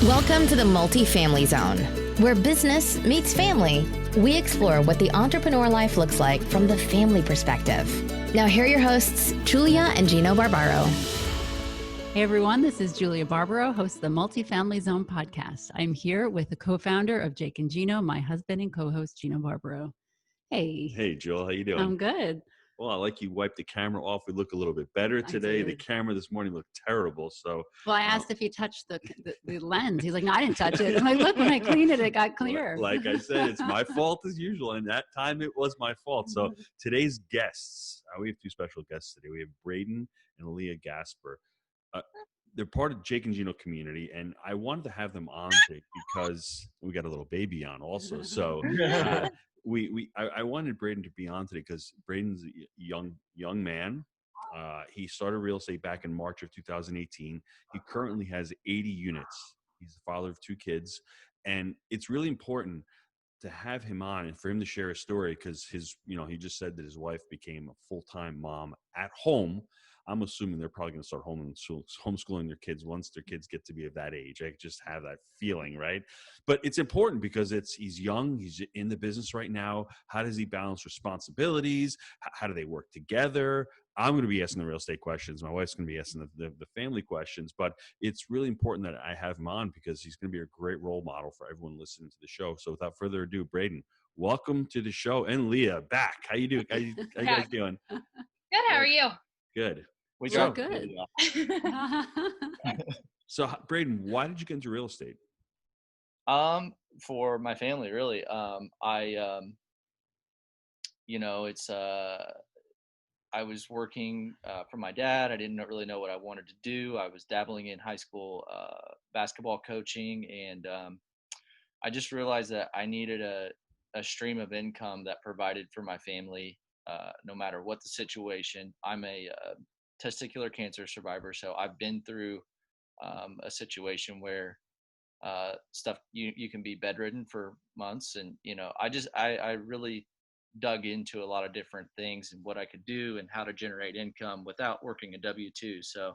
Welcome to the Multifamily Zone, where business meets family. We explore what the entrepreneur life looks like from the family perspective. Now here are your hosts, Julia and Gino Barbaro. Hey everyone, this is Julia Barbaro, host of the Multifamily Zone podcast. I'm here with the co-founder of Jake and Gino, my husband and co-host Gino Barbaro. Hey. Hey, Joel, how you doing? I'm good. Well, I like you wiped the camera off. We look a little bit better today. The camera this morning looked terrible. So, well, I asked if he touched the lens. He's like, no, I didn't touch it. I'm like, look, when I cleaned it, it got clear. Like I said, it's my fault as usual. And that time it was my fault. So today's guests, we have two special guests today. We have Braden and Leah Gasper. They're part of Jake and Gino community, and I wanted to have them on today because we got a little baby on also. So I wanted Braden to be on today because Braden's a young man. He started real estate back in March of 2018. He currently has 80 units. He's the father of two kids, and it's really important to have him on and for him to share a story because he just said that his wife became a full-time mom at home. I'm assuming they're probably going to start homeschooling their kids once their kids get to be of that age. I just have that feeling, right? But it's important because he's young. He's in the business right now. How does he balance responsibilities? How do they work together? I'm going to be asking the real estate questions. My wife's going to be asking the family questions. But it's really important that I have him on because he's going to be a great role model for everyone listening to the show. So without further ado, Braden, welcome to the show. And Leah, back. How you doing? How you guys doing? Good. How are you? Good. We're good. So, Braden, why did you get into real estate? For my family, really. I was working for my dad. I didn't really know what I wanted to do. I was dabbling in high school basketball coaching, and I just realized that I needed a stream of income that provided for my family, no matter what the situation. I'm a testicular cancer survivor, so I've been through a situation where you can be bedridden for months, and I really dug into a lot of different things and what I could do and how to generate income without working a W-2. So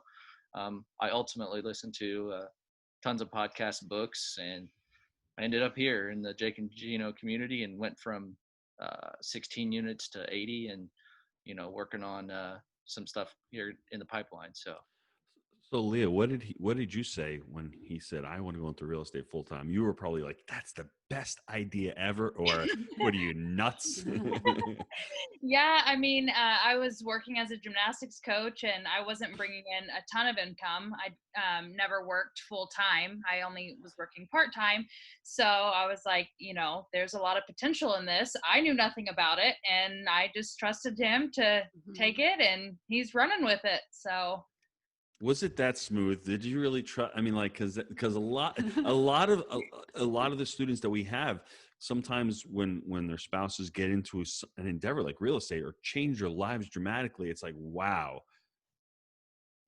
I ultimately listened to tons of podcasts, books, and I ended up here in the Jake and Gino community and went from 16 units to 80, and working on some stuff here in the pipeline. So Leah, what did you say when he said, I want to go into real estate full time? You were probably like, that's the best idea ever, or what are you, nuts? Yeah, I mean, I was working as a gymnastics coach, and I wasn't bringing in a ton of income. I never worked full time. I only was working part time. So I was like, there's a lot of potential in this. I knew nothing about it, and I just trusted him to take it, and he's running with it. So. Was it that smooth? Did you really try? I mean, like, because a lot of the students that we have, sometimes when their spouses get into an endeavor like real estate or change their lives dramatically, it's like, wow,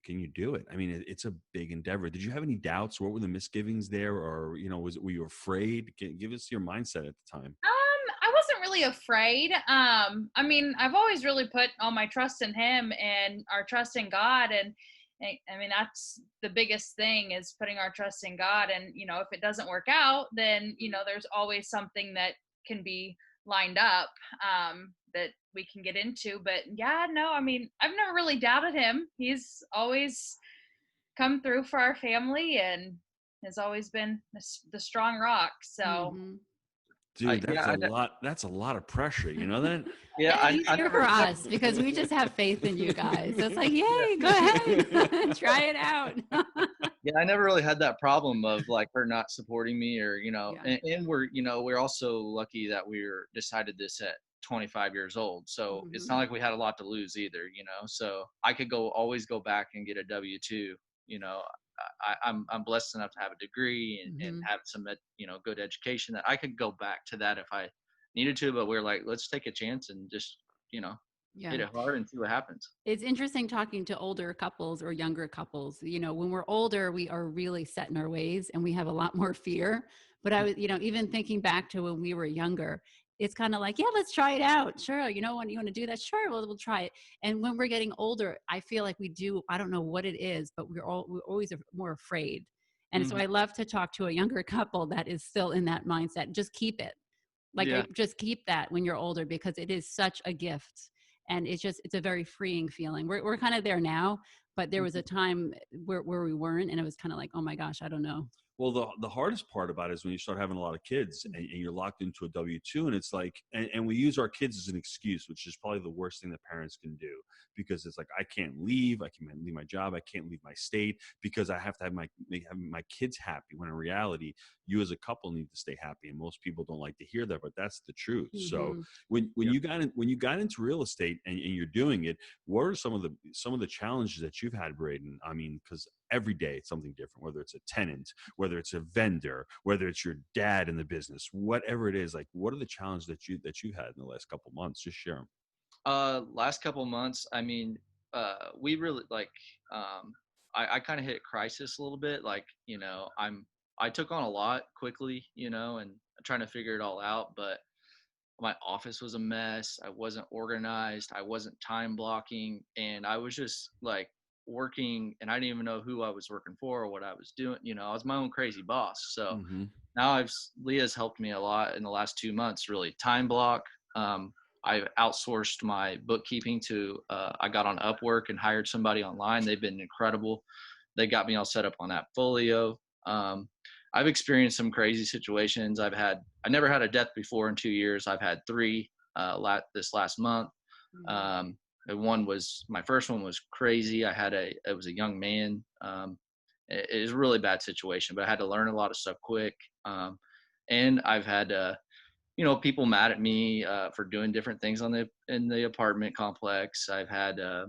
can you do it? I mean, it's a big endeavor. Did you have any doubts? What were the misgivings there, or were you afraid? Give us your mindset at the time. I wasn't really afraid. I mean, I've always really put all my trust in him and our trust in God, and I mean, that's the biggest thing, is putting our trust in God. And, if it doesn't work out, then, there's always something that can be lined up that we can get into. But yeah, no, I mean, I've never really doubted him. He's always come through for our family and has always been the strong rock. So. Dude, that's a lot of pressure, you know that? Yeah, he's here for us because we just have faith in you guys. So it's like, yay, go ahead, try it out. Yeah, I never really had that problem of like her not supporting me, or and we're also lucky that we decided this at 25 years old. So it's not like we had a lot to lose either, So I could always go back and get a W-2, I'm blessed enough to have a degree and have some, good education that I could go back to that if I needed to. But we're like, let's take a chance and just, hit it hard and see what happens. It's interesting talking to older couples or younger couples. When we're older, we are really set in our ways and we have a lot more fear. But I was, even thinking back to when we were younger, it's kind of like, yeah, let's try it out. Sure. When you want to do that? Sure. We'll try it. And when we're getting older, I feel like we do, I don't know what it is, but we're always more afraid. And so I love to talk to a younger couple that is still in that mindset. Just keep it. Like, just keep that when you're older, because it is such a gift. And it's a very freeing feeling. We're kind of there now, but there was a time where we weren't, and it was kind of like, oh my gosh, I don't know. Well, the hardest part about it is when you start having a lot of kids and you're locked into a W-2, and it's like, and we use our kids as an excuse, which is probably the worst thing that parents can do, because it's like, I can't leave. I can't leave my job. I can't leave my state because I have to have my kids happy, when in reality, you as a couple need to stay happy. And most people don't like to hear that, but that's the truth. So when you got into real estate and you're doing it, what are some of the challenges that you've had, Braden? I mean, because every day it's something different, whether it's a tenant, whether it's a vendor, whether it's your dad in the business, whatever it is. Like, what are the challenges that you had in the last couple of months? Just share them. Last couple of months, I mean, we really I kind of hit crisis a little bit. Like, I took on a lot quickly, and trying to figure it all out, but my office was a mess. I wasn't organized. I wasn't time blocking, and I was just like working, and I didn't even know who I was working for or what I was doing. I was my own crazy boss. So now Leah's helped me a lot in the last 2 months, really time block. I've outsourced my bookkeeping to, I got on Upwork and hired somebody online. They've been incredible. They got me all set up on AppFolio. I've experienced some crazy situations. I never had a death before in 2 years. I've had 3 this last month. My first one was crazy. It was a young man. It was a really bad situation, but I had to learn a lot of stuff quick. And I've had, people mad at me for doing different things in the apartment complex. I've had to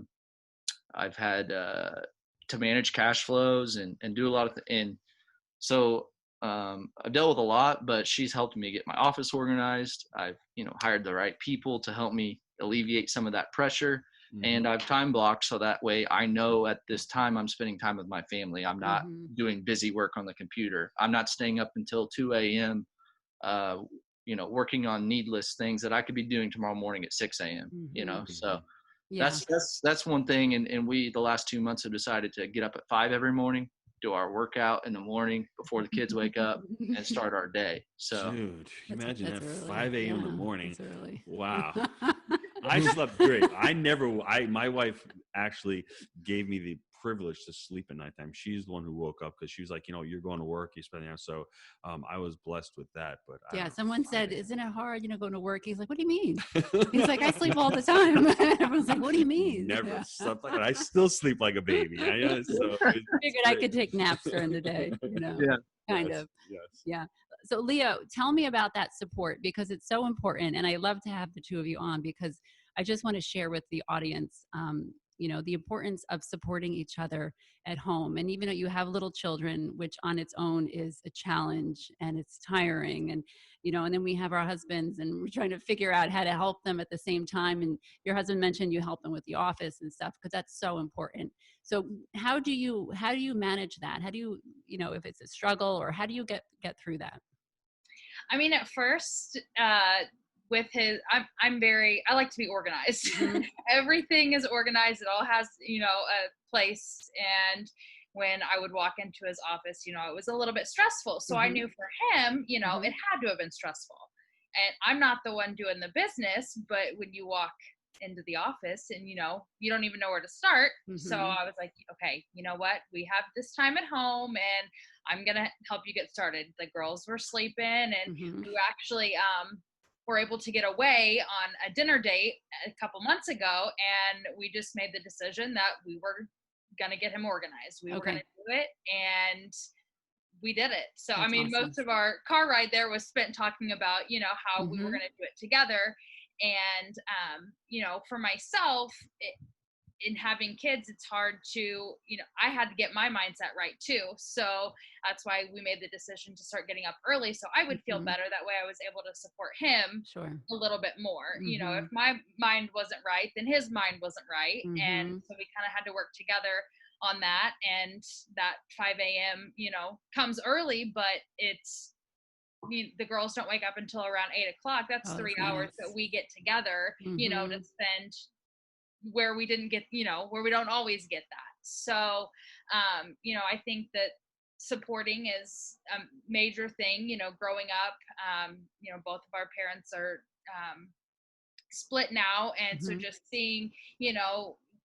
manage cash flows and do a lot of and so I've dealt with a lot, but she's helped me get my office organized. I've hired the right people to help me alleviate some of that pressure, and I've time blocked so that way I know at this time I'm spending time with my family. I'm not doing busy work on the computer. I'm not staying up until 2 a.m. Working on needless things that I could be doing tomorrow morning at 6 a.m. So that's one thing. And we, the last 2 months, have decided to get up at 5 every morning, do our workout in the morning before the kids wake up, and start our day. So, dude, imagine that, early. 5 a.m. in the morning. That's early. Wow. I slept great. My wife actually gave me the privilege to sleep at nighttime. She's the one who woke up because she was like, you're going to work, you're spending out. So I was blessed with that. But someone said, isn't it hard, going to work? He's like, what do you mean? He's like, I sleep all the time. Everyone's like, what do you mean? Never slept like that. I still sleep like a baby. So figured I could take naps during the day, Yeah. Kind of. Yes. Yeah. So Leah, tell me about that support, because it's so important. And I love to have the two of you on, because I just want to share with the audience, the importance of supporting each other at home. And even though you have little children, which on its own is a challenge and it's tiring, and, and then we have our husbands, and we're trying to figure out how to help them at the same time. And your husband mentioned you help them with the office and stuff, because that's so important. So how do you manage that? How do you, if it's a struggle, or how do you get through that? I mean, at first, with I like to be organized. Everything is organized. It all has, a place. And when I would walk into his office, it was a little bit stressful. So I knew for him, it had to have been stressful. And I'm not the one doing the business, but when you walk into the office and, you don't even know where to start. So I was like, okay, you know what? We have this time at home, and I'm going to help you get started. The girls were sleeping, and we actually, were able to get away on a dinner date a couple months ago, and we just made the decision that we were going to get him organized. We were going to do it, and we did it. So, That's awesome. Most of our car ride there was spent talking about, how we were going to do it together. And, for myself, in having kids, it's hard to, I had to get my mindset right too. So that's why we made the decision to start getting up early, so I would feel better. That way I was able to support him a little bit more. If my mind wasn't right, then his mind wasn't right. And so we kind of had to work together on that. And that 5 a.m., comes early, but it's, the girls don't wake up until around 8 o'clock. That's 3 hours that we get together, to spend where we didn't get, where we don't always get that. So, I think that supporting is a major thing, growing up. Both of our parents are split now. And so just seeing,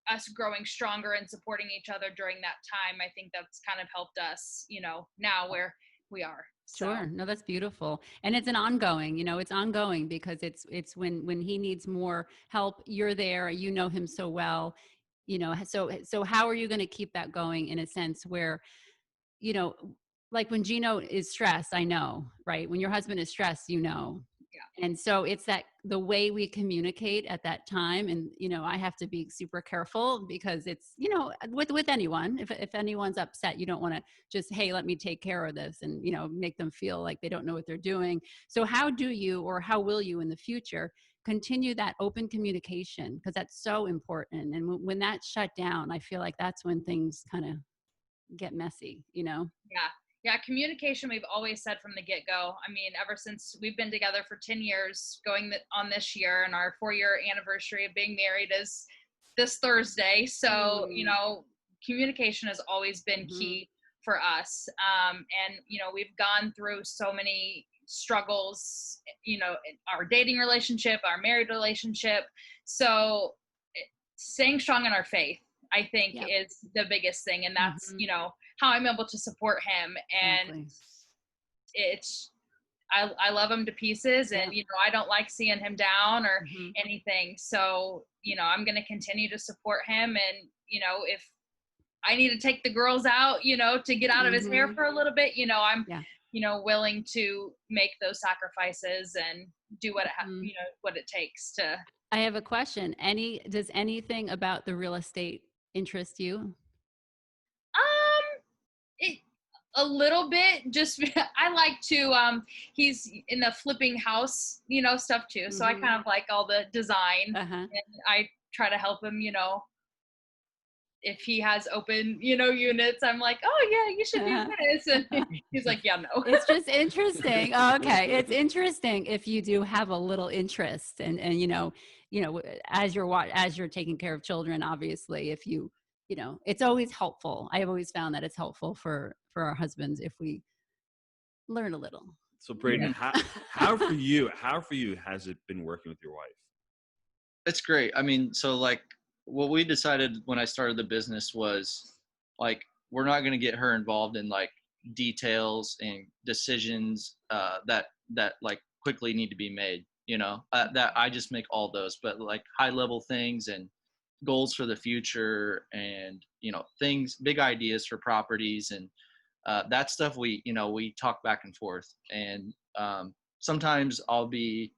us growing stronger and supporting each other during that time, I think that's kind of helped us, now where we are. Sure. No, that's beautiful. And it's an ongoing, it's ongoing because it's when he needs more help, you're there, you know him so well, so how are you going to keep that going in a sense where, like when Gino is stressed, I know, right? When your husband is stressed, Yeah. And so it's that the way we communicate at that time. And, I have to be super careful because it's, with anyone, if anyone's upset, you don't want to just, hey, let me take care of this and, make them feel like they don't know what they're doing. So how do you, or how will you in the future continue that open communication? Because that's so important. And when that's shut down, I feel like that's when things kind of get messy, Yeah, communication, we've always said from the get-go. I mean, ever since we've been together for 10 years, going on this year, and our 4-year anniversary of being married is this Thursday. So, communication has always been key for us. And, we've gone through so many struggles, in our dating relationship, our married relationship. So staying strong in our faith, I think, is the biggest thing. And that's, how I'm able to support him. And I love him to pieces, and, I don't like seeing him down or anything. So, I'm going to continue to support him. And, if I need to take the girls out, to get out of his hair for a little bit, I'm, willing to make those sacrifices and do what what it takes to. I have a question. Does anything about the real estate interest you? A little bit, just I like to he's in the flipping house, stuff too. So I kind of like all the design, and I try to help him, if he has open, units, I'm like, oh yeah, you should do this. And he's like, yeah, no. It's just interesting. Oh, okay. It's interesting if you do have a little interest and as you're taking care of children, obviously, if you it's always helpful. I have always found that it's helpful for our husbands if we learn a little. So Braden, how for you has it been working with your wife? It's great. I mean, so like what we decided when I started the business was like, we're not going to get her involved in like details and decisions that like quickly need to be made, that I just make all those, but like high level things and goals for the future and, things, big ideas for properties and that stuff we talk back and forth. And sometimes I'll be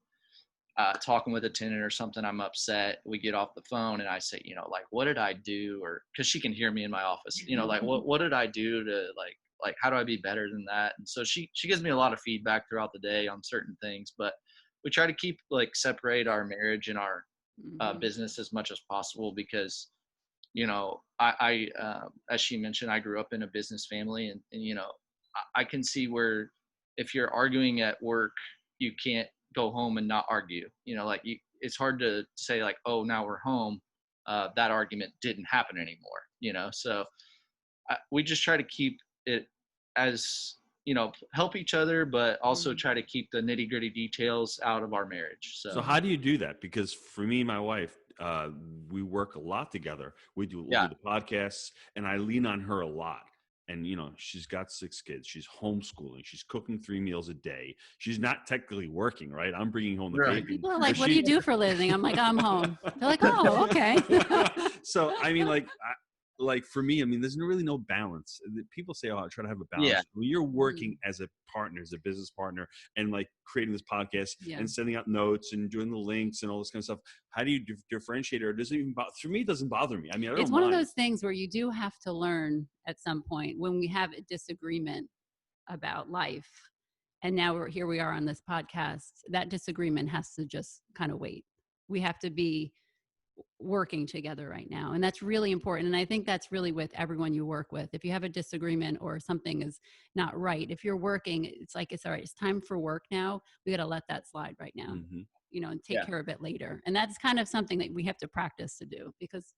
talking with a tenant or something, I'm upset, we get off the phone and I say, like, what did I do? Or because she can hear me in my office, like what did I do to like how do I be better than that? And so she gives me a lot of feedback throughout the day on certain things, but we try to keep separate our marriage and our business as much as possible because I as she mentioned, I grew up in a business family and I can see where if you're arguing at work, you can't go home and not argue, it's hard to say like, oh, now we're home. That argument didn't happen anymore, so we just try to keep it as, help each other, but also try to keep the nitty gritty details out of our marriage. So how do you do that? Because for me and my wife, we work a lot together. We do the podcasts and I lean on her a lot. And, she's got 6 kids. She's homeschooling. She's cooking 3 meals a day. She's not technically working, right? I'm bringing home the bacon. People are like, what do you do for a living? I'm like, I'm home. They're like, oh, okay. So, I mean, like for me, I mean, there's really no balance. People say, oh, I try to have a balance. Yeah. When you're working as a partner, as a business partner, and like creating this podcast and sending out notes and doing the links and all this kind of stuff, how do you differentiate it? Or does it even for me, it doesn't bother me. I mean, it's one of those things where you do have to learn at some point when we have a disagreement about life. And now here we are on this podcast, that disagreement has to just kind of wait. We have to be working together right now. And that's really important. And I think that's really with everyone you work with. If you have a disagreement or something is not right, if you're working, it's like, it's all right, it's time for work now. We got to let that slide right now, and take care of it later. And that's kind of something that we have to practice to do because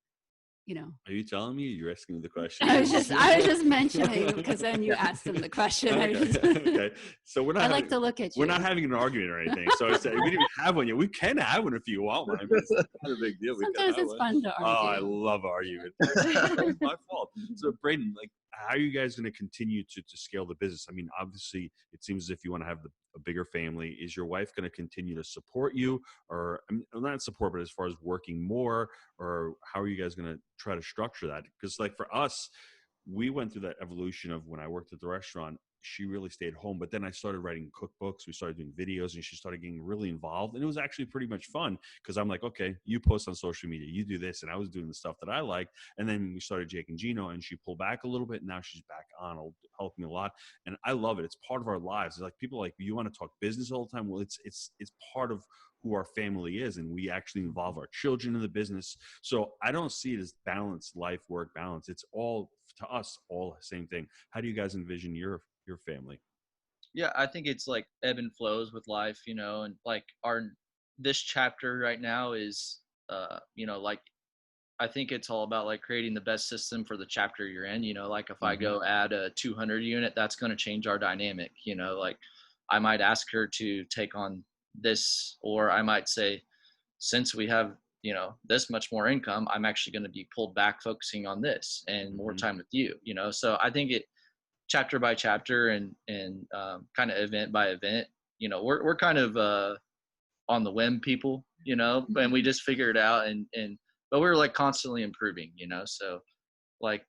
Are you telling me? You're asking me the question. I was just mentioning, because then you asked him the question. Okay. So we're not. I like to look at you. We're not having an argument or anything. So I said we didn't even have one yet. We can have one if you want one. I mean, it's not a big deal. Sometimes it's fun to argue. Oh, I love arguing. It's my fault. So Braden, like, how are you guys going to continue to scale the business? I mean, obviously, it seems as if you want to have a bigger family. Is your wife going to continue to support you, or not support, but as far as working more, or how are you guys going to try to structure that? Because like for us, we went through that evolution of when I worked at the restaurant, she really stayed home, but then I started writing cookbooks. We started doing videos and she started getting really involved. And it was actually pretty much fun because I'm like, okay, you post on social media, you do this. And I was doing the stuff that I liked. And then we started Jake and Gino and she pulled back a little bit. And now she's back on, helping me a lot. And I love it. It's part of our lives. It's like people are like, you want to talk business all the time? Well, it's part of who our family is, and we actually involve our children in the business. So I don't see it as balanced life work balance. It's all, to us, all the same thing. How do you guys envision your family? Yeah, I think it's like ebb and flows with life, and like this chapter right now is like I think it's all about like creating the best system for the chapter you're in. Like if I go add a 200 unit, that's going to change our dynamic. Like I might ask her to take on this, or I might say, since we have this much more income, I'm actually going to be pulled back focusing on this and more time with you. So I think it chapter by chapter and kind of event by event. We're kind of on the whim people, and we just figure it out but we're like constantly improving, so like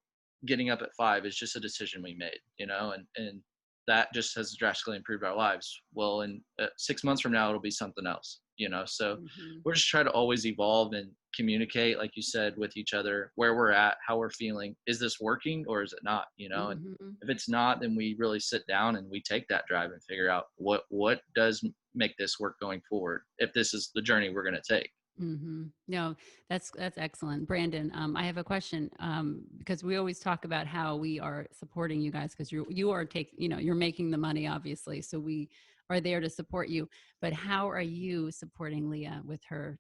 getting up at 5 is just a decision we made, and that just has drastically improved our lives. Well, in 6 months from now, it'll be something else, so we're just trying to always evolve and communicate, like you said, with each other, where we're at, how we're feeling. Is this working or is it not? And if it's not, then we really sit down and we take that drive and figure out what does make this work going forward, if this is the journey we're going to take. No, that's excellent. Brandon, I have a question, because we always talk about how we are supporting you guys, because you're making the money, obviously. So we are there to support you, but how are you supporting Leah with her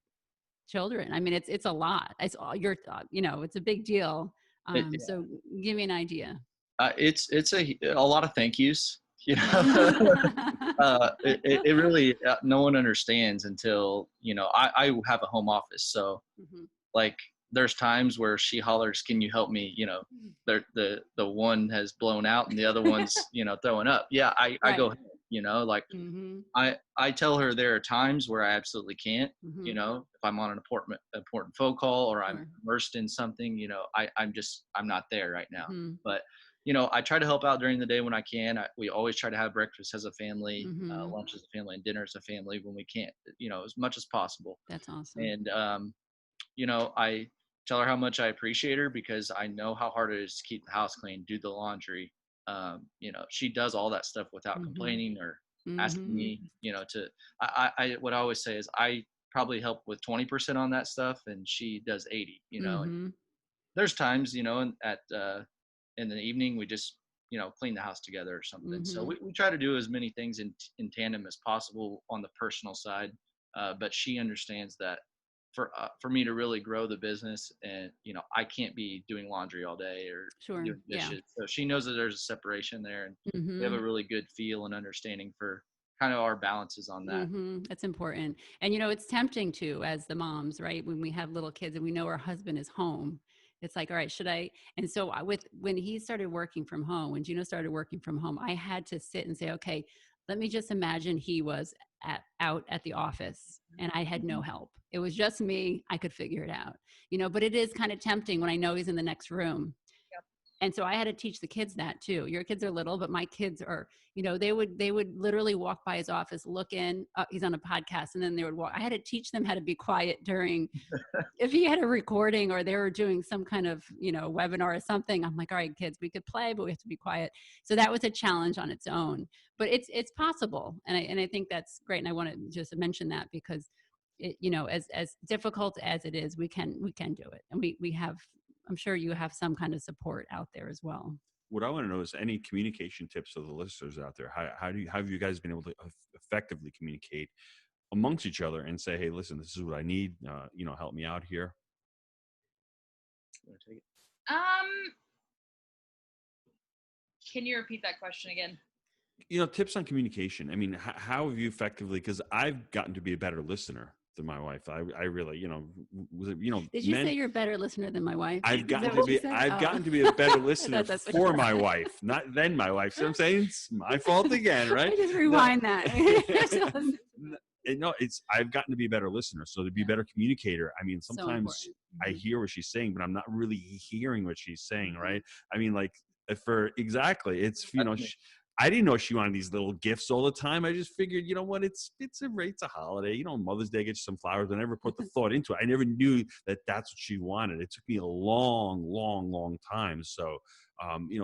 children? I mean, it's a lot. It's all it's a big deal. So give me an idea. It's a lot of thank yous. It really no one understands until I have a home office, so like there's times where she hollers, can you help me? The one has blown out and the other one's throwing up. I go like I tell her there are times where I absolutely can't. If I'm on an important phone call or I'm immersed in something, I'm not there right now. But I try to help out during the day when I can. We always try to have breakfast as a family, lunch as a family, and dinner as a family when we can, as much as possible. That's awesome. And, I tell her how much I appreciate her because I know how hard it is to keep the house clean, do the laundry. She does all that stuff without complaining or asking me, what I always say is I probably help with 20% on that stuff and she does 80, and there's times, in the evening, we just, clean the house together or something. So we try to do as many things in tandem as possible on the personal side. But she understands that for me to really grow the business and, I can't be doing laundry all day or doing dishes. Yeah. So she knows that there's a separation there and we have a really good feel and understanding for kind of our balances on that. That's important. And, it's tempting too, as the moms, right? When we have little kids and we know our husband is home, it's like, all right, should I? And so when he started working from home, when Juno started working from home, I had to sit and say, okay, let me just imagine he was out at the office and I had no help. It was just me. I could figure it out, but it is kind of tempting when I know he's in the next room. Yep. And so I had to teach the kids that too. Your kids are little, but my kids are, they would literally walk by his office, look in, he's on a podcast, and then they would walk. I had to teach them how to be quiet during, if he had a recording or they were doing some kind of, webinar or something. I'm like, all right, kids, we could play, but we have to be quiet. So that was a challenge on its own, but it's possible. And I think that's great. And I want to just mention that because it, as difficult as it is, we can do it. And we have, I'm sure you have some kind of support out there as well. What I want to know is any communication tips for the listeners out there. How have you guys been able to effectively communicate amongst each other and say, hey, listen, this is what I need. Help me out here. You want to take it? Can you repeat that question again? Tips on communication. I mean, how have you effectively, because I've gotten to be a better listener than my wife. I really, Did you say you're a better listener than my wife? I've gotten to be a better listener for my wife, not than my wife. See what I'm saying? It's my fault again, right? I just rewind that. No, I've gotten to be a better listener. So to be a better communicator, I mean, sometimes I hear what she's saying, but I'm not really hearing what she's saying, right? I mean, like I didn't know she wanted these little gifts all the time. I just figured, you know what, it's a holiday. Mother's Day, get you some flowers. I never put the thought into it. I never knew that that's what she wanted. It took me a long, long, long time. So,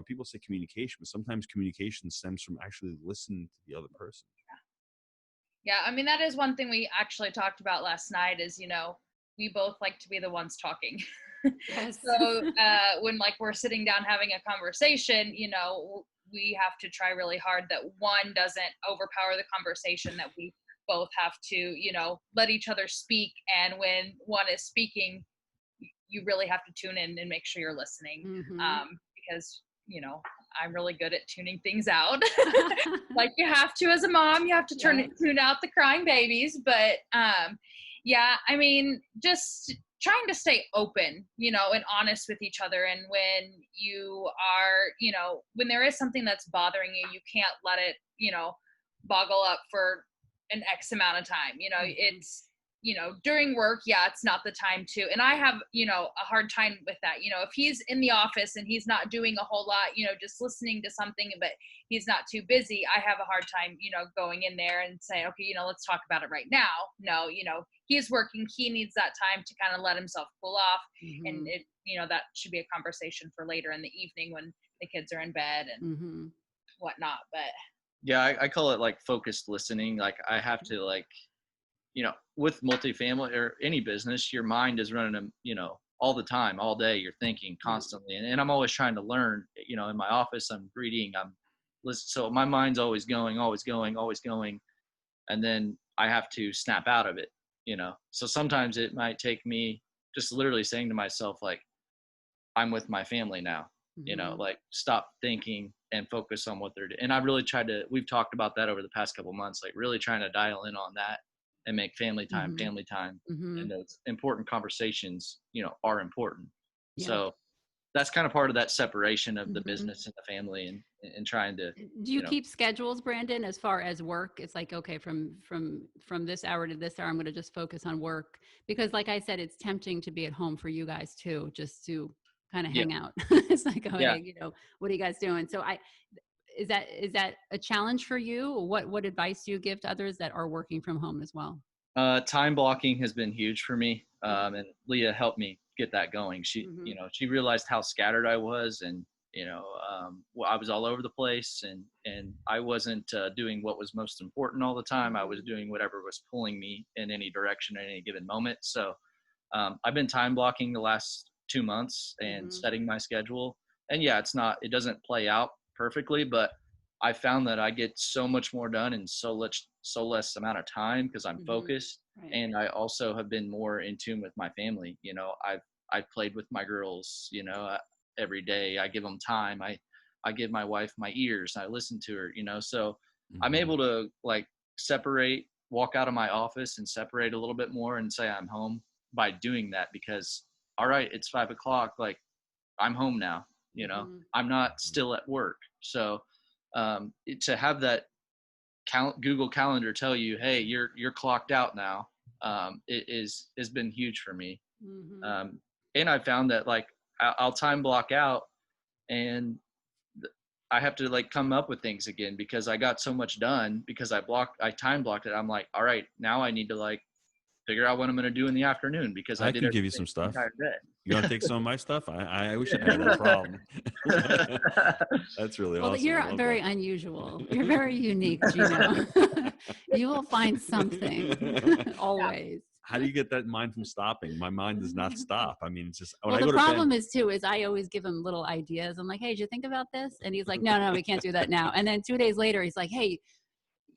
people say communication, but sometimes communication stems from actually listening to the other person. Yeah, I mean, that is one thing we actually talked about last night is, we both like to be the ones talking. Yes. So when we're sitting down having a conversation, we have to try really hard that one doesn't overpower the conversation, that we both have to, let each other speak. And when one is speaking, you really have to tune in and make sure you're listening. Because, I'm really good at tuning things out. Like you have to, as a mom, you have to tune out the crying babies. But yeah, I mean, just trying to stay open, and honest with each other. And when you are, when there is something that's bothering you, you can't let it, boggle up for an X amount of time. It's, during work, it's not the time to, and I have, a hard time with that. If he's in the office and he's not doing a whole lot, just listening to something, but he's not too busy, I have a hard time, going in there and saying, okay, let's talk about it right now. No, he's working, he needs that time to kind of let himself cool off. And it, that should be a conversation for later in the evening when the kids are in bed and whatnot. But yeah, I call it like focused listening. Like I have to with multifamily or any business, your mind is running, all the time, all day, you're thinking constantly. And I'm always trying to learn, in my office, I'm reading, I'm listening. So my mind's always going. And then I have to snap out of it, So sometimes it might take me just literally saying to myself, like, I'm with my family now, like stop thinking and focus on what they're doing. And I really we've talked about that over the past couple months, like really trying to dial in on that and make family time. And those important conversations, are important. Yeah. So that's kind of part of that separation of the business and the family and trying to. Do you keep schedules, Brandon, as far as work? It's like, okay, from this hour to this hour, I'm going to just focus on work, because like I said, it's tempting to be at home for you guys too, just to kind of hang out. It's like, oh, hey, what are you guys doing? So is that a challenge for you? What advice do you give to others that are working from home as well? Time blocking has been huge for me. And Leah helped me get that going. She, she realized how scattered I was, and, I was all over the place, and I wasn't doing what was most important all the time. I was doing whatever was pulling me in any direction at any given moment. So I've been time blocking the last 2 months and setting my schedule. And it doesn't play out perfectly, but I found that I get so much more done in so less amount of time because I'm focused. Right. And I also have been more in tune with my family. I've played with my girls, every day. I give them time. I give my wife my ears. I listen to her, so I'm able to separate, walk out of my office and separate a little bit more and say I'm home by doing that, because all right, it's 5:00. Like I'm home now, I'm not still at work. So to have that Google Calendar tell you, hey, you're clocked out now, has been huge for me. And I found that I'll time block out, and I have to come up with things again because I got so much done because I time blocked it. I'm like, all right, now I need to figure out what I'm going to do in the afternoon because I did can give you some stuff. You want to take some of my stuff? I wish I had that problem. That's really awesome. Well, you're very unusual. You're very unique, Gino. You will find something always. How do you get that mind from stopping? My mind does not stop. I mean, it's just when the problem is I always give him little ideas. I'm like, hey, did you think about this? And he's like, no, we can't do that now. And then 2 days later, he's like, hey,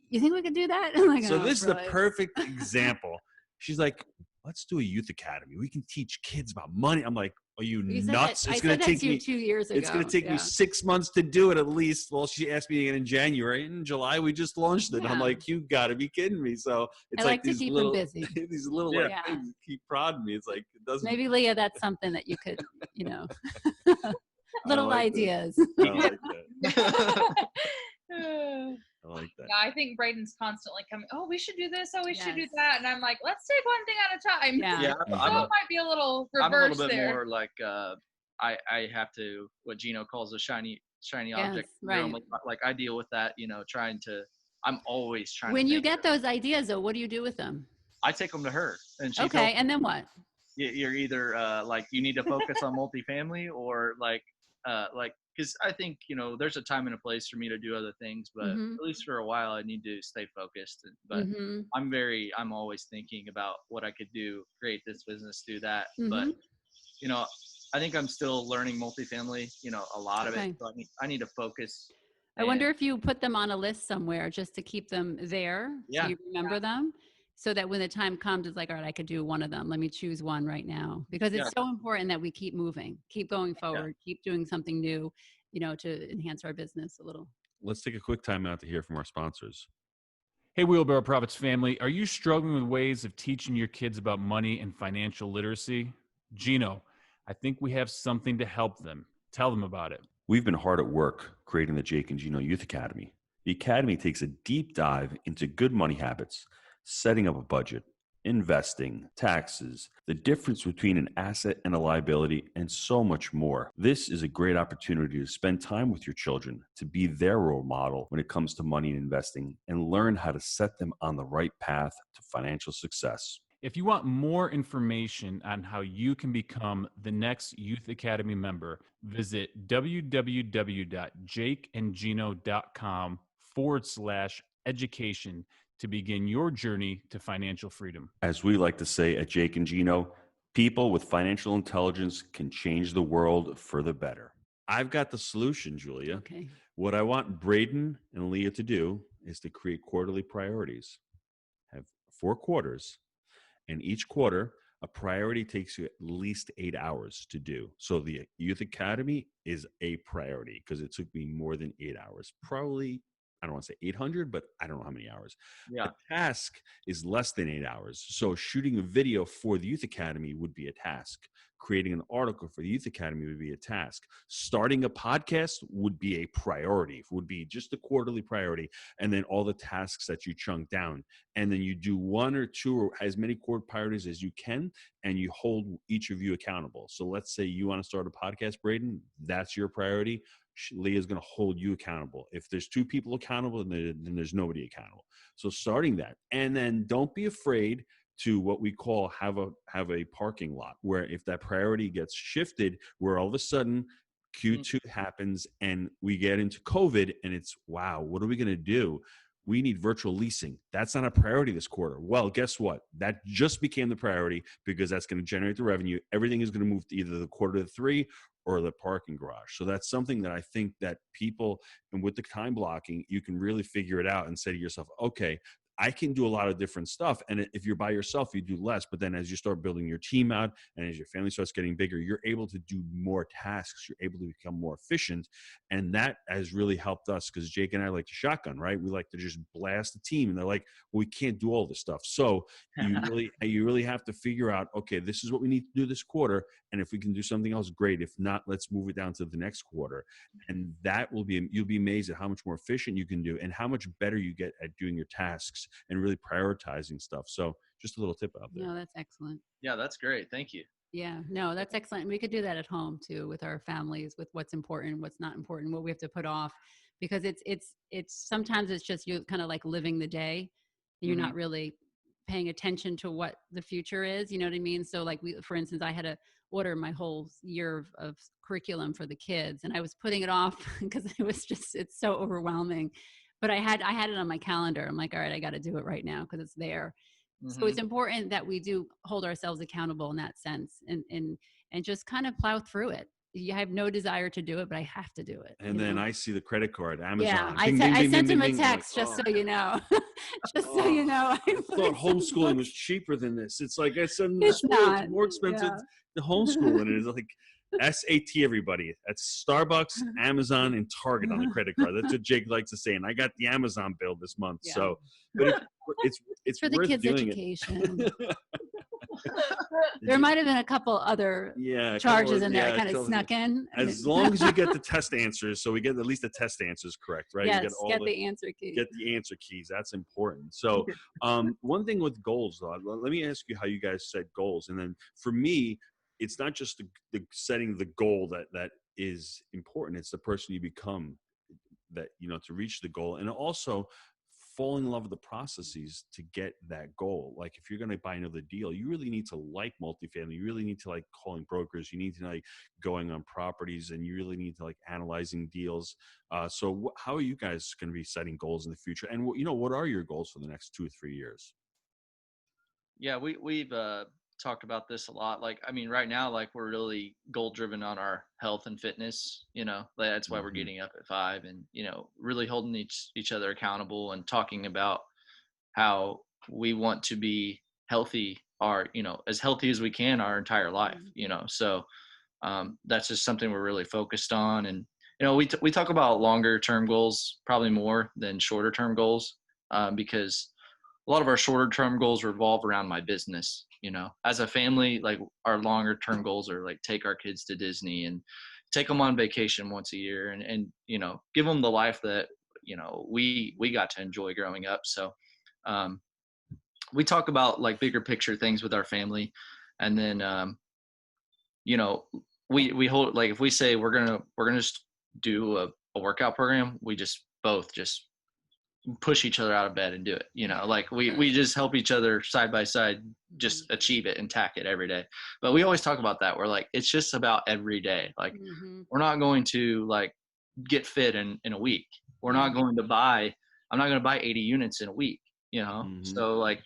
you think we could do that? I'm like, so this is the perfect example. She's like, let's do a youth academy. We can teach kids about money. I'm like, Are you You said nuts? that, I It's going said to that take to you me 2 years ago. It's going to take me Yeah. 6 months to do it at least. Well, she asked me again in January. In July, we just launched it. I'm Yeah. like, you got to be kidding me. So it's I like to these keep little, them busy. these little Yeah. like Yeah. things keep prodding me. It's like it doesn't. Maybe Leah, that's something that you could, you know, I little like that. ideas. I like that. I like that. Yeah, I think Braden's constantly coming. Oh, we should do this. Oh, we should do Yes. that. And I'm like, let's take one thing at a time. Yeah. Yeah, So I'm it a, might be a little I'm a reverse little bit there. more like I have to what Gino calls a shiny Yes, object. right. syndrome. Like I deal with that, trying to. I'm always trying. When to you think get those ideas, though, what do you do with them? I take them to her, and she Okay, tells and then what? you're either like you need to focus on multifamily or like because I think there's a time and a place for me to do other things, but Mhm. at least for a while I need to stay focused. But Mhm. I'm always thinking about what I could do, create this business, do that. But Mhm. I think I'm still learning multifamily, a lot of Okay. it. So I need to focus. I wonder if you put them on a list somewhere just to keep them there, so Yeah. you remember them, so that when the time comes, it's like, all right, I could do one of them. Let me choose one right now, because it's so important that we keep moving, keep going forward, keep doing something new, to enhance our business a little. Let's take a quick time out to hear from our sponsors. Hey, Wheelbarrow Profits family, are you struggling with ways of teaching your kids about money and financial literacy? Gino, I think we have something to help them. Tell them about it. We've been hard at work creating the Jake and Gino Youth Academy. The Academy takes a deep dive into good money habits, setting up a budget, investing, taxes, the difference between an asset and a liability, and so much more. This is a great opportunity to spend time with your children, to be their role model when it comes to money and investing, and learn how to set them on the right path to financial success. If you want more information on how you can become the next Youth Academy member, visit www.jakeandgino.com/education to begin your journey to financial freedom. As we like to say at Jake and Gino, people with financial intelligence can change the world for the better. I've got the solution, Julia. Okay. What I want Braden and Leah to do is to create quarterly priorities. Have 4 quarters, and each quarter, a priority takes you at least 8 hours to do. So the Youth Academy is a priority because it took me more than 8 hours. Probably, I don't want to say 800, but I don't know how many hours. Yeah. A task is less than 8 hours. So shooting a video for the Youth Academy would be a task. Creating an article for the Youth Academy would be a task. Starting a podcast would be a priority, would be just a quarterly priority. And then all the tasks that you chunk down. And then you do 1 or 2 or as many core priorities as you can, and you hold each of you accountable. So let's say you want to start a podcast, Braden, that's your priority. Leah's going to hold you accountable. If there's 2 people accountable, then there's nobody accountable. So starting that, and then don't be afraid to what we call have a parking lot, where if that priority gets shifted, where all of a sudden Q2 happens and we get into COVID and it's, wow, what are we going to do? We need virtual leasing. That's not a priority this quarter. Well, guess what? That just became the priority because that's going to generate the revenue. Everything is going to move to either the quarter to 3 or the parking garage. So that's something that I think that people, and with the time blocking, you can really figure it out and say to yourself, okay, I can do a lot of different stuff. And if you're by yourself, you do less. But then as you start building your team out and as your family starts getting bigger, you're able to do more tasks. You're able to become more efficient. And that has really helped us because Jake and I like to shotgun, right? We like to just blast the team. And they're like, well, we can't do all this stuff. So you really have to figure out, okay, this is what we need to do this quarter. And if we can do something else, great. If not, let's move it down to the next quarter. And that will be, you'll be amazed at how much more efficient you can do and how much better you get at doing your tasks and really prioritizing stuff. So just a little tip out there. No, that's excellent. Yeah, that's great. Thank you. Yeah, no, that's excellent. We could do that at home too, with our families, with what's important, what's not important, what we have to put off, because it's sometimes it's just you kind of like living the day. And you're not really paying attention to what the future is. You know what I mean? So like for instance, I had to order my whole year of curriculum for the kids, and I was putting it off because it's so overwhelming. But I had it on my calendar. I'm like, all right, I got to do it right now because it's there. So it's important that we do hold ourselves accountable in that sense and just kind of plow through it. you have no desire to do it, but I have to do it. And then I see the credit card, Amazon. Yeah, Ding, ding, I ding, sent ding, him a ding, ding. text I'm just like, so you know. Just so you know. I thought homeschooling was cheaper than this. It's like I said in the It's school, not. it's more expensive Yeah. to homeschool. And it's like SAT, everybody. That's Starbucks, Amazon, and Target on the credit card. That's what Jake likes to say. And I got the Amazon bill this month. Yeah. So, but it's for the worth kids' doing education. There might have been a couple other charges in there that kind of snuck in. As long as you get the test answers, so we get at least the test answers correct, right? Yes, you get the answer key. Get the answer keys. That's important. So one thing with goals, though, let me ask you how you guys set goals. And then for me, it's not just the setting the goal that is important. It's the person you become that, to reach the goal. And also fall in love with the processes to get that goal. Like if you're going to buy another deal, you really need to like multifamily. You really need to like calling brokers. You need to like going on properties, and you really need to like analyzing deals. So how are you guys going to be setting goals in the future? And what are your goals for the next 2 or 3 years? Yeah, we've talked about this a lot. Like, I mean, right now, like we're really goal driven on our health and fitness, that's why we're getting up at 5 and, really holding each other accountable and talking about how we want to be healthy, as healthy as we can our entire life, so that's just something we're really focused on. And, we talk about longer term goals, probably more than shorter term goals, because a lot of our shorter term goals revolve around my business. As a family, like our longer term goals are like take our kids to Disney and take them on vacation once a year and give them the life that, we got to enjoy growing up. So we talk about like bigger picture things with our family. And then, we hold, like, if we say we're going to just do a workout program, we just both just push each other out of bed and do it. Like we just help each other side by side, just achieve it and tack it every day. But we always talk about that. We're like, it's just about every day. Like we're not going to like get fit in a week. We're not going to I'm not going to buy 80 units in a week, So like,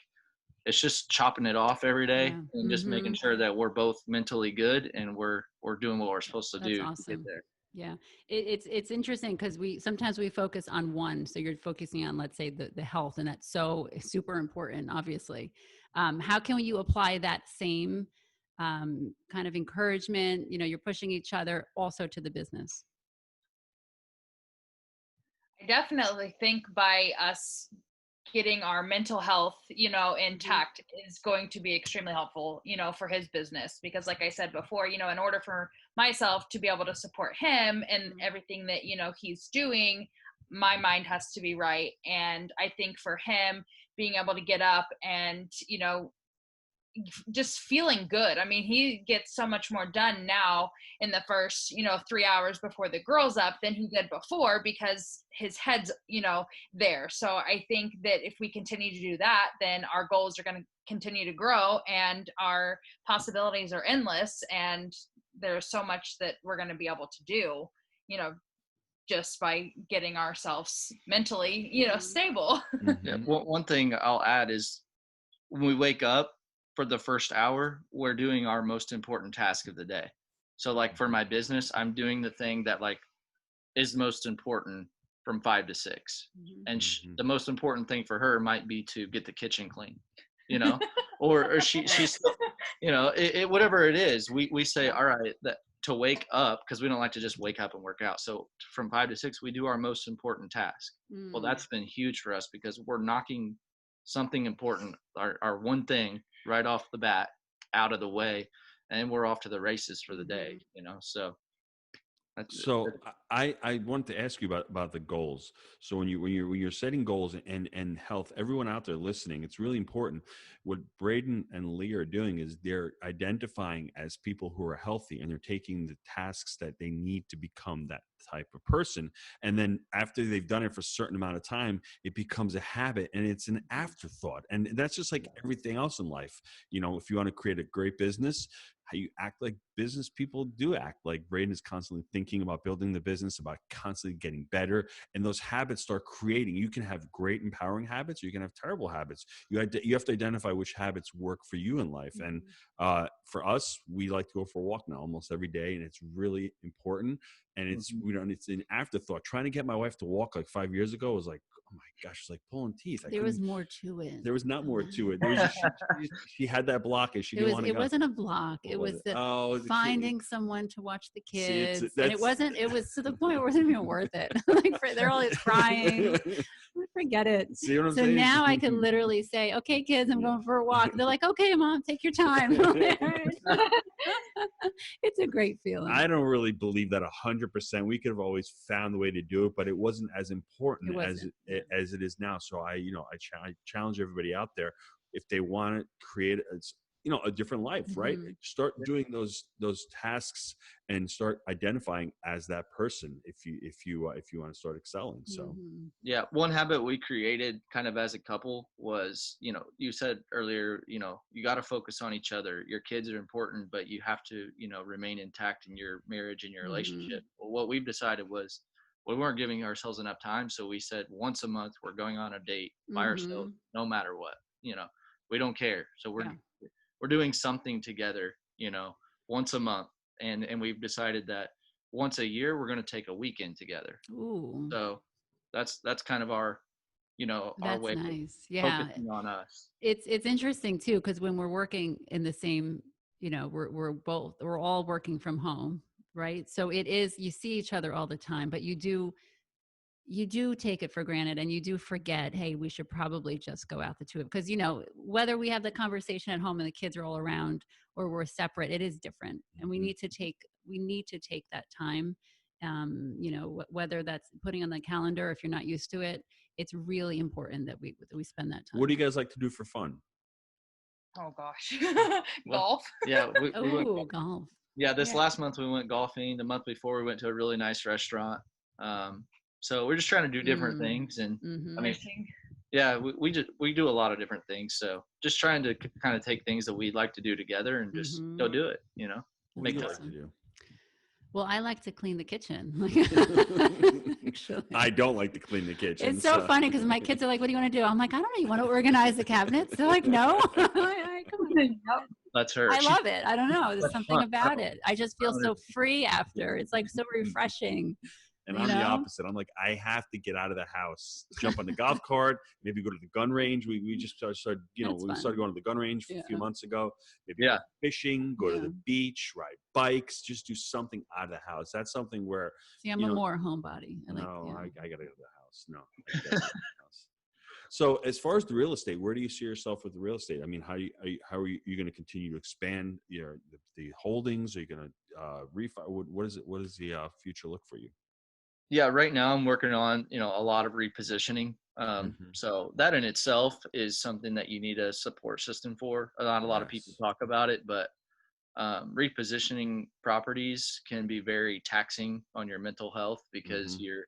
it's just chopping it off every day and just making sure that we're both mentally good and we're doing what we're supposed to do to get there. Yeah, it's interesting because sometimes we focus on one. So you're focusing on, let's say, the health, and that's so super important, obviously. How can you apply that same kind of encouragement? You're pushing each other also to the business. I definitely think by us getting our mental health, intact is going to be extremely helpful, for his business. Because like I said before, in order for myself to be able to support him and everything that, he's doing, my mind has to be right. And I think for him being able to get up and, just feeling good. I mean, he gets so much more done now in the first, 3 hours before the girl's up than he did before because his head's, there. So I think that if we continue to do that, then our goals are going to continue to grow and our possibilities are endless. And there's so much that we're going to be able to do, just by getting ourselves mentally, stable. Yeah. One thing I'll add is when we wake up, for the first hour, we're doing our most important task of the day. So like for my business, I'm doing the thing that like is most important from 5 to 6. And the most important thing for her might be to get the kitchen clean, or she's, whatever it is, we say, all right, that to wake up, because we don't like to just wake up and work out. So from 5 to 6, we do our most important task. Well, that's been huge for us because we're knocking something important, our one thing right off the bat out of the way, and we're off to the races for the day, so I wanted to ask you about the goals. So when you're setting goals and health, everyone out there listening, it's really important. What Braden and Leah are doing is they're identifying as people who are healthy, and they're taking the tasks that they need to become that type of person. And then after they've done it for a certain amount of time, it becomes a habit and it's an afterthought. And that's just like everything else in life. You know, if you want to create a great business, how you act like business people do act. Like Braden is constantly thinking about building the business, about constantly getting better. And those habits start creating. You can have great empowering habits, or you can have terrible habits. You have to identify which habits work for you in life. And for us, we like to go for a walk now almost every day. And it's really important. And it's, it's an afterthought. Trying to get my wife to walk like 5 years ago was like, oh my gosh, it's like pulling teeth. There was more to it. There was not more to it. There was just, she had that block and she didn't want to go. It wasn't a block. It was finding someone to watch the kids. And it was to the point where it wasn't even worth it. Like they're always crying. Forget it. See what I'm so saying? Now I can literally say, okay, kids, I'm going for a walk. They're like, okay, Mom, take your time. It's a great feeling. I don't really believe that 100%. We could have always found the way to do it, but it wasn't as important as it is now. So I challenge everybody out there, if they want to create a different life, right? Start doing those tasks and start identifying as that person if you want to start excelling. So yeah, one habit we created kind of as a couple was, you said earlier, you got to focus on each other. Your kids are important, but you have to, remain intact in your marriage and your relationship. Well, what we've decided was we weren't giving ourselves enough time. So we said once a month, we're going on a date by ourselves, no matter what, we don't care. So we're doing something together, once a month. And we've decided that once a year, we're going to take a weekend together. Ooh. So that's kind of our, our way nice. of focusing on us. It's interesting too, because when we're working in the same, we're all working from home, right? So it is, you see each other all the time, but you do take it for granted and you do forget, hey, we should probably just go out the two of, because whether we have the conversation at home and the kids are all around or we're separate, it is different. And we need to take that time. Whether that's putting on the calendar, if you're not used to it, it's really important that we spend that time. What do you guys like to do for fun? Oh gosh. Golf. Yeah. We went golf. Yeah. This last month we went golfing. The month before we went to a really nice restaurant. So we're just trying to do different things. And I mean, yeah, we do a lot of different things. So just trying to kind of take things that we'd like to do together and just go do it, Make it like to do. Well, I like to clean the kitchen. Actually, I don't like to clean the kitchen. It's so funny because my kids are like, what do you want to do? I'm like, I don't know. You want to organize the cabinets? They're like, no. Come on. That's her. I love it. I don't know. There's something about it. I just feel so free after. It's like so refreshing. And I'm the opposite. I'm like, I have to get out of the house, jump on the golf cart, maybe go to the gun range. We just started, we started going to the gun range a few months ago. Maybe go fishing, go to the beach, ride bikes, just do something out of the house. That's something where. See, I'm a more homebody. I got to go to the house. No, I gotta go to the house. So as far as the real estate, where do you see yourself with the real estate? I mean, how are you going to continue to expand the holdings? Are you going to refi? What is it? What does the future look for you? Yeah, right now I'm working on, a lot of repositioning. So that in itself is something that you need a support system for. Not a lot of people talk about it, but repositioning properties can be very taxing on your mental health because you're,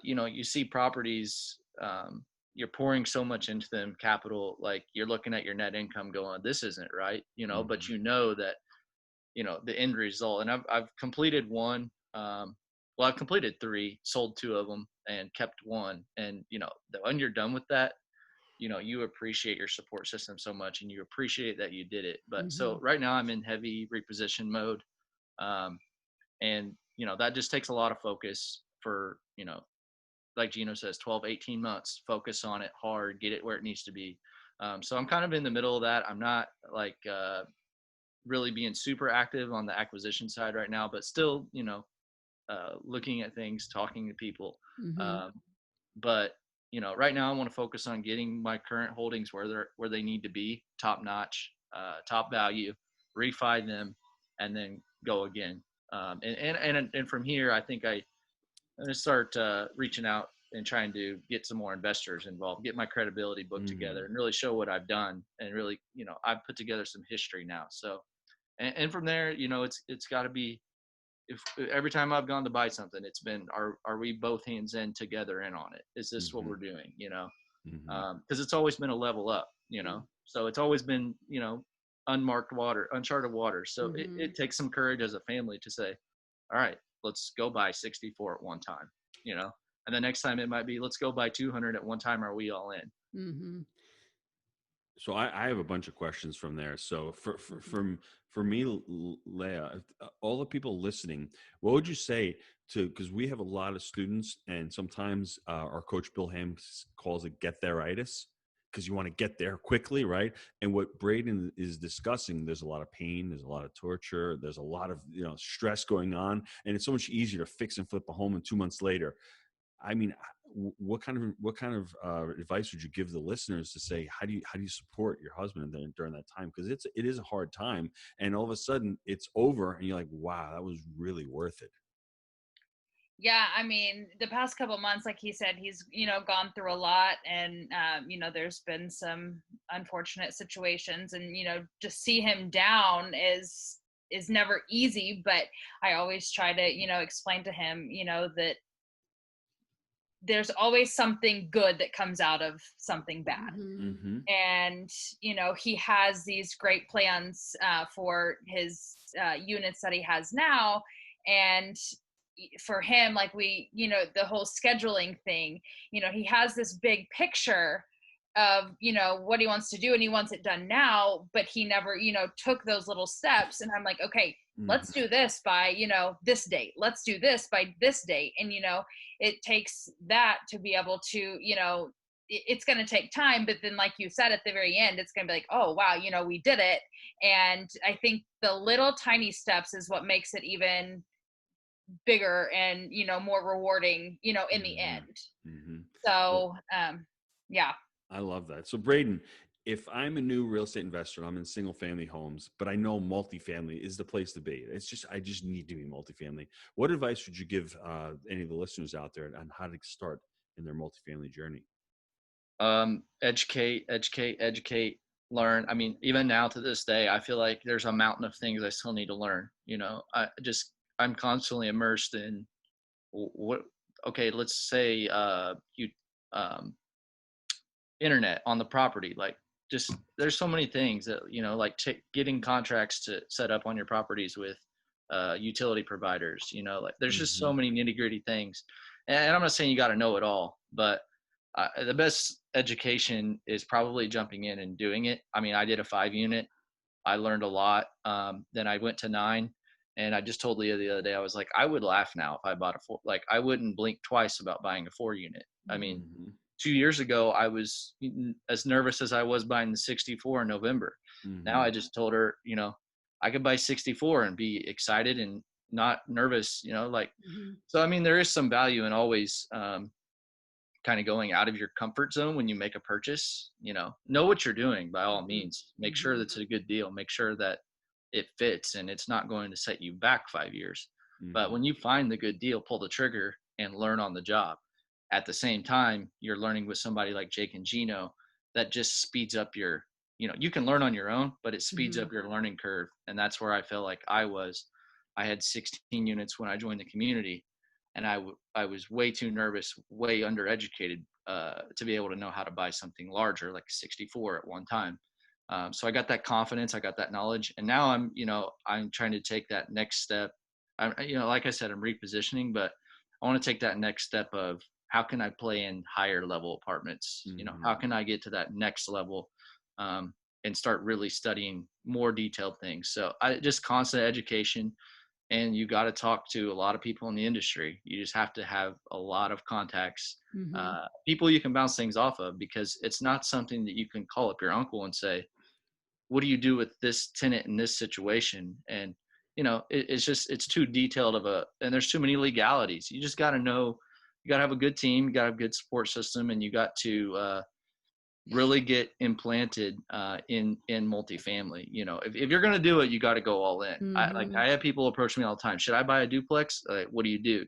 you see properties, you're pouring so much into them, capital, like you're looking at your net income going, this isn't right, but that, the end result. And I've completed one. I've completed 3, sold 2 of them and kept 1. And, when you're done with that, you appreciate your support system so much and you appreciate that you did it. But so right now I'm in heavy reposition mode. And, that just takes a lot of focus for, like Gino says, 12, 18 months, focus on it hard, get it where it needs to be. So I'm kind of in the middle of that. I'm not like really being super active on the acquisition side right now, but still, looking at things, talking to people. But, right now I want to focus on getting my current holdings where they need to be, top notch, top value, refi them, and then go again. And from here, I think I'm going to start reaching out and trying to get some more investors involved, get my credibility book together and really show what I've done. And really, I've put together some history now. So, and from there, it's got to be, if every time I've gone to buy something, it's been, are we both hands in together in on it? Is this what we're doing? You know, because it's always been a level up, you know, so it's always been, you know, uncharted water. So it takes some courage as a family to say, all right, let's go buy 64 at one time, you know, and the next time it might be, let's go buy 200 at one time. Are we all in? So I have a bunch of questions from there. So for me, Leah, all the people listening, what would you say to, because we have a lot of students, and sometimes our coach Bill Ham calls it get there-itis, because you want to get there quickly, right? And what Braden is discussing, there's a lot of pain, there's a lot of torture, there's a lot of, you know, stress going on, and it's so much easier to fix and flip a home, and 2 months later. I mean, what kind of advice would you give the listeners to say, how do you support your husband during that time? Because it is a hard time, and all of a sudden it's over, and you're like, wow, that was really worth it. Yeah, I mean, the past couple months, like he said, he's, you know, gone through a lot, and you know, there's been some unfortunate situations, and, you know, just see him down is never easy. But I always try to, you know, explain to him, you know, that there's always something good that comes out of something bad. And, you know, he has these great plans for his units that he has now. And for him, like we, you know, the whole scheduling thing, you know, he has this big picture of, you know, what he wants to do, and he wants it done now, but he never, you know, took those little steps. And I'm like, okay, let's do this by, you know, this date. Let's do this by this date. And, you know, it takes that to be able to, you know, it's going to take time, but then like you said, at the very end, it's going to be like, oh, wow, you know, we did it. And I think the little tiny steps is what makes it even bigger and, you know, more rewarding, you know, in the end. So, yeah. I love that. So Braden, if I'm a new real estate investor and I'm in single family homes, but I know multifamily is the place to be. I just need to be multifamily. What advice would you give any of the listeners out there on how to start in their multifamily journey? Educate, learn. I mean, even now to this day, I feel like there's a mountain of things I still need to learn. You know, I'm constantly immersed in what, okay, let's say internet on the property, like just there's so many things that, you know, like getting contracts to set up on your properties with utility providers, you know, like there's just so many nitty-gritty things. And I'm not saying you got to know it all, but the best education is probably jumping in and doing it. I mean, I did a 5 unit, I learned a lot. Then I went to 9, and I just told Leah the other day, I was like, I would laugh now if I bought a 4, like I wouldn't blink twice about buying a 4 unit. I mean, 2 years ago, I was as nervous as I was buying the 64 in November. Now I just told her, you know, I could buy 64 and be excited and not nervous, you know, like, so, I mean, there is some value in always kind of going out of your comfort zone when you make a purchase. You know what you're doing by all means. Make sure that's a good deal. Make sure that it fits and it's not going to set you back 5 years. But when you find the good deal, pull the trigger and learn on the job. At the same time, you're learning with somebody like Jake and Gino that just speeds up your, you know, you can learn on your own, but it speeds up your learning curve. And that's where I feel like I had 16 units when I joined the community, and I was way too nervous, way undereducated to be able to know how to buy something larger, like 64 at one time. So I got that confidence, I got that knowledge, and now I'm trying to take that next step. Like I said, I'm repositioning, but I want to take that next step of how can I play in higher level apartments? You know, how can I get to that next level and start really studying more detailed things? So I just constant education. And you got to talk to a lot of people in the industry. You just have to have a lot of contacts, people you can bounce things off of, because it's not something that you can call up your uncle and say, what do you do with this tenant in this situation? And, you know, it's too detailed and there's too many legalities. You just got to know, you got to have a good team, you got to have a good support system, and you got to really get implanted in multifamily. You know, if you're going to do it, you got to go all in. I have people approach me all the time. Should I buy a duplex? What do you do?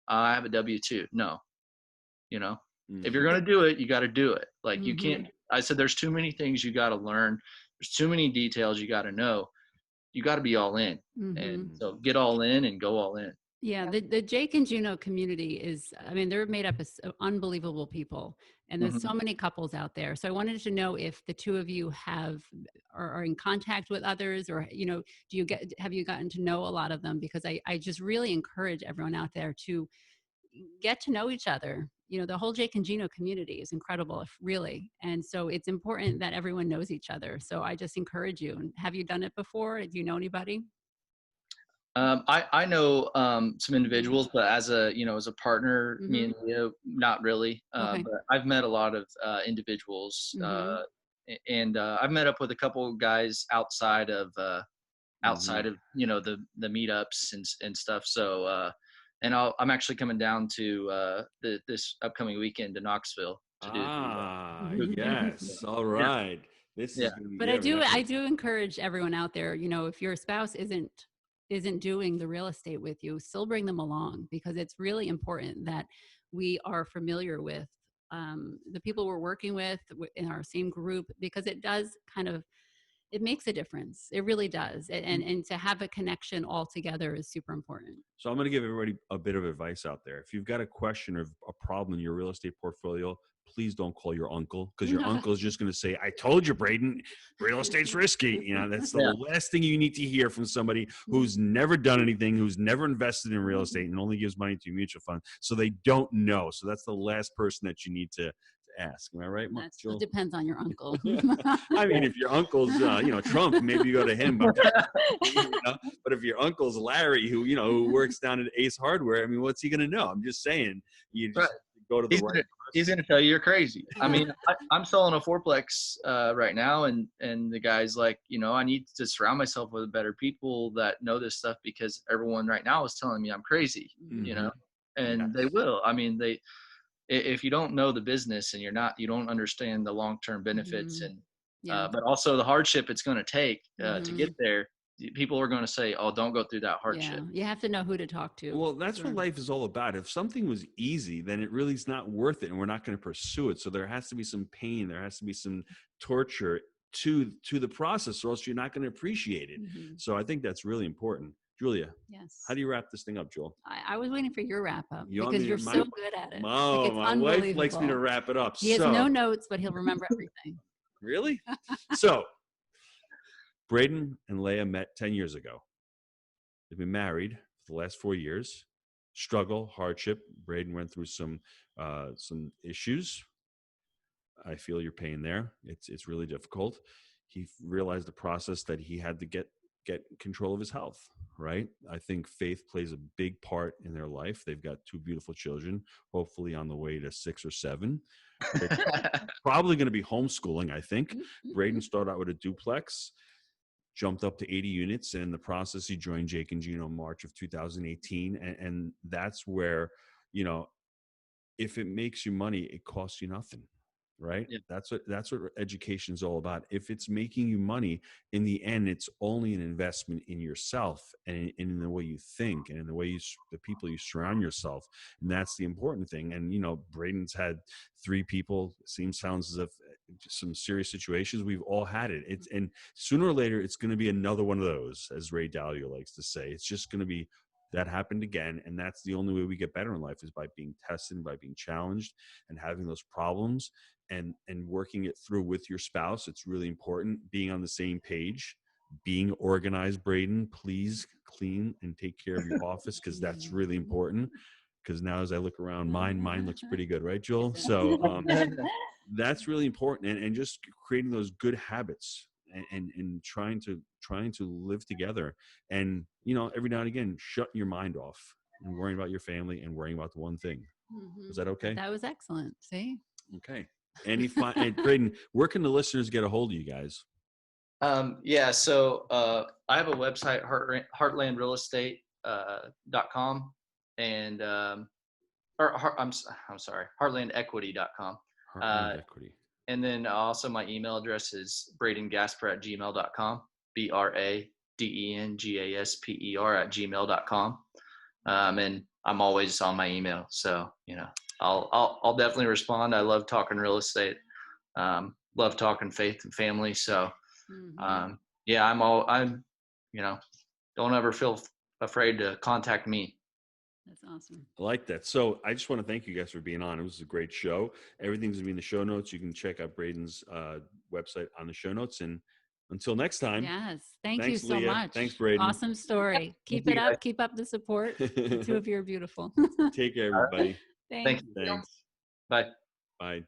I have a W-2. No, you know, if you're going to do it, you got to do it. Like you can't, I said, there's too many things you got to learn. There's too many details you got to know. you got to be all in. Mm-hmm. And so get all in and go all in. Yeah, the Jake and Juno community is, I mean, they're made up of unbelievable people, and there's so many couples out there. So I wanted to know if the two of you are in contact with others, or, you know, have you gotten to know a lot of them? Because I just really encourage everyone out there to get to know each other. You know, the whole Jake and Gino community is incredible, really. And so it's important that everyone knows each other. So I just encourage you. And have you done it before? Do you know anybody? I know some individuals, but as a partner, me and Leah, not really. Okay. But I've met a lot of individuals, and I've met up with a couple of guys outside of you know, the meetups and stuff. So and I'm actually coming down to this upcoming weekend to Knoxville to do. Yes. All right. This is gonna be, but I do encourage everyone out there, you know, if your spouse isn't doing the real estate with you, still bring them along, because it's really important that we are familiar with the people we're working with in our same group, because it does it makes a difference. It really does. And to have a connection all together is super important. So I'm going to give everybody a bit of advice out there. If you've got a question or a problem in your real estate portfolio, please don't call your uncle, because your uncle is just going to say, I told you, Braden, real estate's risky. You know, that's the last thing you need to hear from somebody who's never done anything, who's never invested in real estate, and only gives money to a mutual fund. So they don't know. So that's the last person that you need to ask. Am I right, It depends on your uncle. I mean, if your uncle's, Trump, maybe you go to him. But, but if your uncle's Larry, who works down at Ace Hardware, I mean, what's he going to know? I'm just saying, you just go to the right person. He's going to tell you you're crazy. I mean, I'm selling a fourplex right now, and the guy's like, I need to surround myself with better people that know this stuff, because everyone right now is telling me I'm crazy, and they will. I mean, if you don't know the business and you don't understand the long-term benefits and but also the hardship it's going to take to get there, people are going to say, oh, don't go through that hardship. You have to know who to talk to. Well, that's what life is all about. If something was easy, then it really is not worth it, and we're not going to pursue it. So there has to be some pain, there has to be some torture to the process, or else you're not going to appreciate it. So I think that's really important. Julia, how do you wrap this thing up, Joel? I was waiting for your wrap up, because you're so good at it. Oh, my wife likes me to wrap it up. He has no notes, but he'll remember everything. Really? So, Braden and Leah met 10 years ago. They've been married for the last 4 years. Struggle, hardship. Braden went through some issues. I feel your pain there. It's really difficult. He realized the process that he had to get control of his health, right? I think faith plays a big part in their life. They've got 2 beautiful children, hopefully on the way to 6 or 7. Probably going to be homeschooling, I think. Braden started out with a duplex, jumped up to 80 units, and in the process, he joined Jake and Gino in March of 2018. And that's where, if it makes you money, it costs you nothing. Right. Yeah. That's what education is all about. If it's making you money, in the end, it's only an investment in yourself and in the way you think and in the way the people you surround yourself. And that's the important thing. And, Braden's had 3 people, sounds as if some serious situations. We've all had it. And sooner or later, it's going to be another one of those, as Ray Dalio likes to say. It's just going to be, that happened again. And that's the only way we get better in life, is by being tested, by being challenged and having those problems and working it through with your spouse. It's really important. Being on the same page, being organized. Braden, please clean and take care of your office, because that's really important. Because now as I look around, mine looks pretty good, right, Joel? So that's really important. And just creating those good habits and trying to live together. And, every now and again, shut your mind off and worrying about your family and worrying about the one thing. Is that okay? That was excellent. See? Okay. And Braden, where can the listeners get a hold of you guys? So I have a website, heartlandrealestate.com, and I'm sorry, heartlandequity.com. Heartland Equity. And then also my email address is bradengasper@gmail.com, BradenGasper@gmail.com. And I'm always on my email. So, I'll definitely respond. I love talking real estate. Love talking faith and family. So, I'm don't ever feel afraid to contact me. That's awesome. I like that. So I just want to thank you guys for being on. It was a great show. Everything's going to be in the show notes. You can check out Braden's website on the show notes. And until next time. Yes. Thanks you so Leah. much. Thanks, Braden. Awesome story. Keep it up. Keep up the support. The two of you are beautiful. Take care, everybody. Thanks. Thank you. Thanks. Bye. Bye.